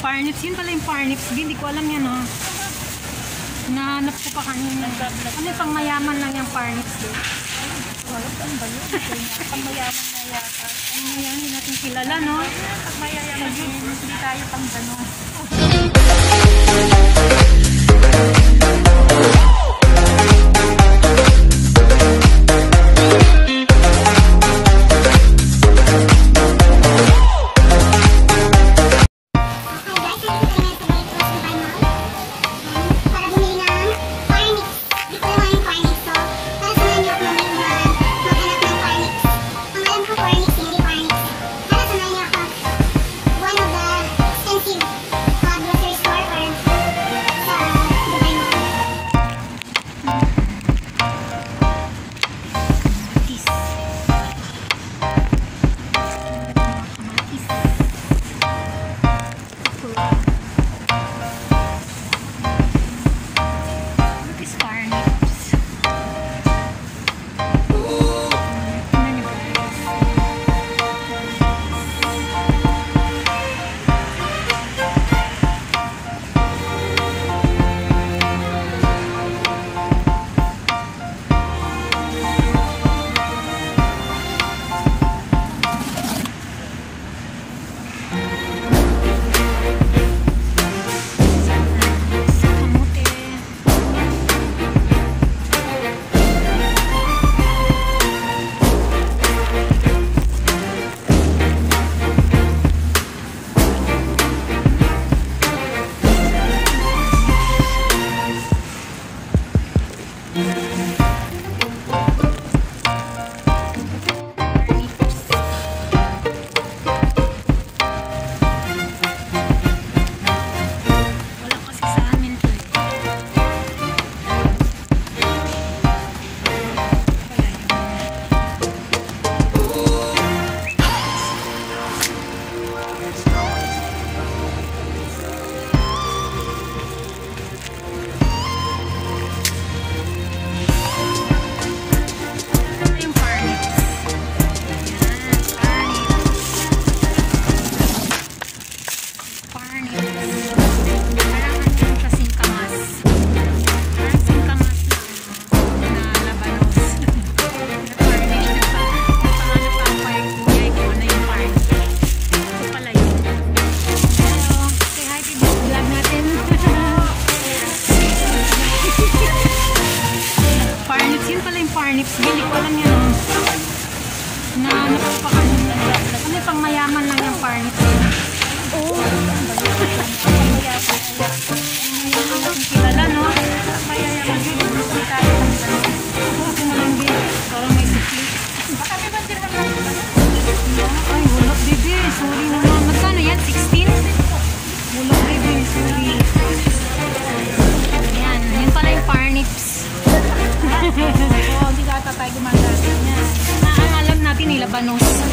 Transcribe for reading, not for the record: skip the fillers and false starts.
Parnips, yun pala yung parnips. Hindi ko alam yan, oh. Nahanap ko pa kanina. Ano yung pangmayaman lang yung parnips, eh? Ano ba yun? Pangmayaman na yata. Ano yan, hindi natin kilala, no? Pangmayaman yun, hindi tayo pang gano'n. Parnips, hindi ko alam yan, oh. Nahanap ko pa kanina. Ano yung pangmayaman lang yung parnips, eh? Oo. Kilala, no? Mayayaman yun, hindi tayo pang gano'n. Kasi nalang din. Parang may sikli. Baka may bandirhan lang ba? Ay, wala, bebe. Sorry naman. Magkano yan? 16? Wala, bebe. Sorry. Ayan. Yun pala yung parnips. Oo, hindi ka tayo gumagamit niya. Ang alam natin, Labanos.